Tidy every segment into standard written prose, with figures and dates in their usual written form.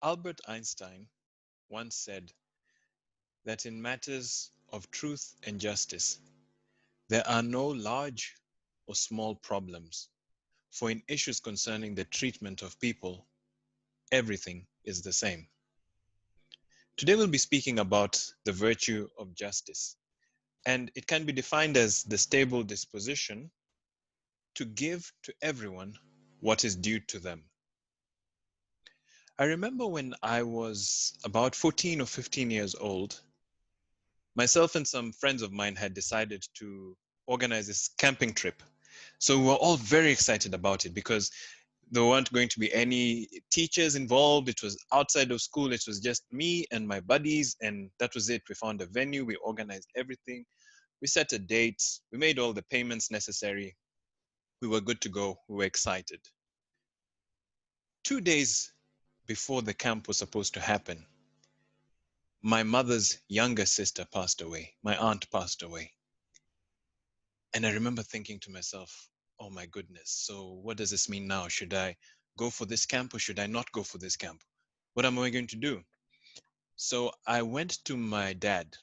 Albert Einstein once said that in matters of truth and justice, there are no large or small problems, for in issues concerning the treatment of people, everything is the same. Today we'll be speaking about the virtue of justice, and it can be defined as the stable disposition to give to everyone what is due to them. I remember when I was about 14 or 15 years old, myself and some friends of mine had decided to organize this camping trip. So we were all very excited about it because there weren't going to be any teachers involved. It was outside of school. It was just me and my buddies, and that was it. We found a venue, we organized everything, we set a date, we made all the payments necessary. We were good to go. We were excited. 2 days before the camp was supposed to happen, my mother's younger sister passed away. My aunt passed away. And I remember thinking to myself, oh my goodness, so what does this mean now? Should I go for this camp or should I not go for this camp? What am I going to do? So I went to my dad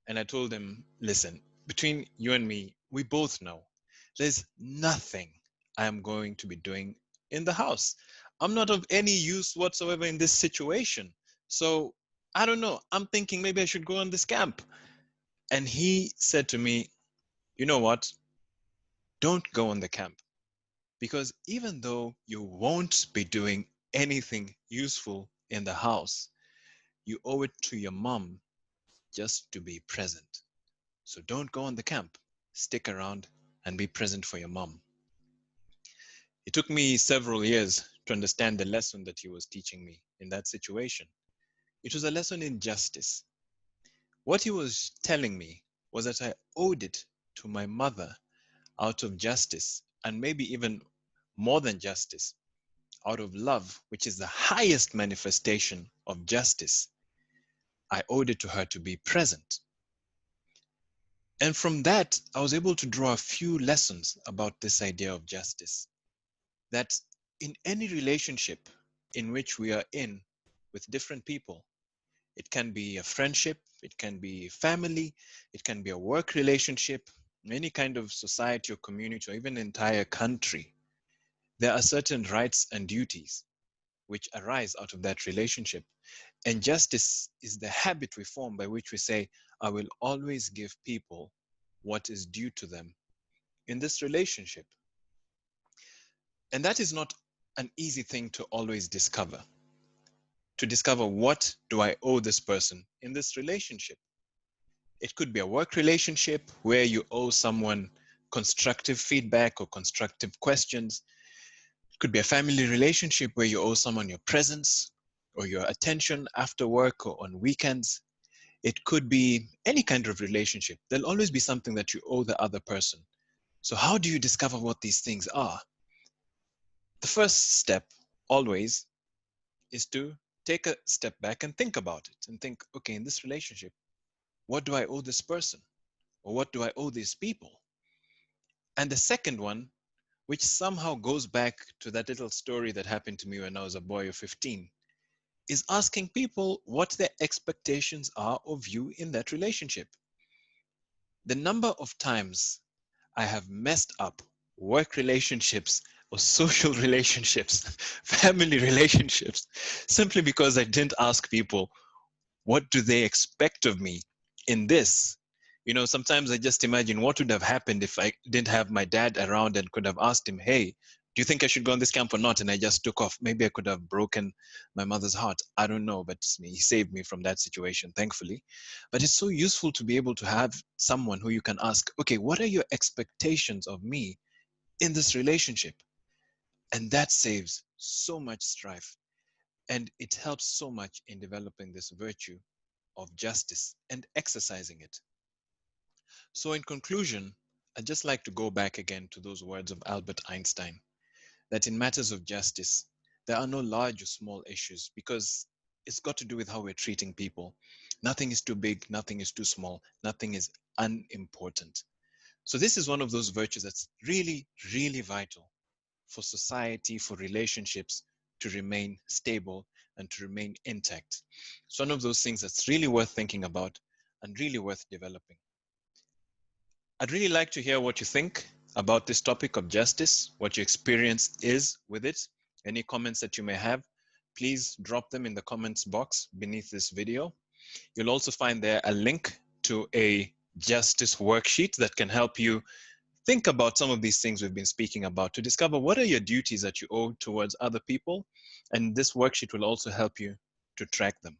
and I told him, listen, between you and me, we both know there's nothing I am going to be doing in the house. I'm not of any use whatsoever in this situation. So I don't know. I'm thinking maybe I should go on this camp. And he said to me, you know what? Don't go on the camp, because even though you won't be doing anything useful in the house, you owe it to your mom just to be present. So don't go on the camp. Stick around and be present for your mom. It took me several years to understand the lesson that he was teaching me in that situation. It was a lesson in justice. What he was telling me was that I owed it to my mother out of justice, and maybe even more than justice, out of love, which is the highest manifestation of justice. I owed it to her to be present. And from that, I was able to draw a few lessons about this idea of justice. That in any relationship in which we are in with different people, it can be a friendship, it can be family, it can be a work relationship, any kind of society or community, or even entire country, there are certain rights and duties which arise out of that relationship. And justice is the habit we form by which we say, I will always give people what is due to them in this relationship. And that is not an easy thing to always discover. To discover, what do I owe this person in this relationship? It could be a work relationship where you owe someone constructive feedback or constructive questions. It could be a family relationship where you owe someone your presence or your attention after work or on weekends. It could be any kind of relationship. There'll always be something that you owe the other person. So how do you discover what these things are? The first step always is to take a step back and think about it and think, okay, in this relationship, what do I owe this person? Or what do I owe these people? And the second one, which somehow goes back to that little story that happened to me when I was a boy of 15, is asking people what their expectations are of you in that relationship. The number of times I have messed up work relationships or social relationships, family relationships, simply because I didn't ask people, what do they expect of me in this? You know, sometimes I just imagine what would have happened if I didn't have my dad around and could have asked him, hey, do you think I should go on this camp or not? And I just took off. Maybe I could have broken my mother's heart. I don't know, but he saved me from that situation, thankfully. But it's so useful to be able to have someone who you can ask, okay, what are your expectations of me in this relationship? And that saves so much strife. And it helps so much in developing this virtue of justice and exercising it. So, in conclusion, I'd just like to go back again to those words of Albert Einstein, that in matters of justice, there are no large or small issues, because it's got to do with how we're treating people. Nothing is too big, nothing is too small, nothing is unimportant. So, this is one of those virtues that's really, really vital for society, for relationships to remain stable and to remain intact. It's one of those things that's really worth thinking about and really worth developing. I'd really like to hear what you think about this topic of justice, what your experience is with it. Any comments that you may have, please drop them in the comments box beneath this video. You'll also find there a link to a justice worksheet that can help you think about some of these things we've been speaking about to discover what are your duties that you owe towards other people. And this worksheet will also help you to track them.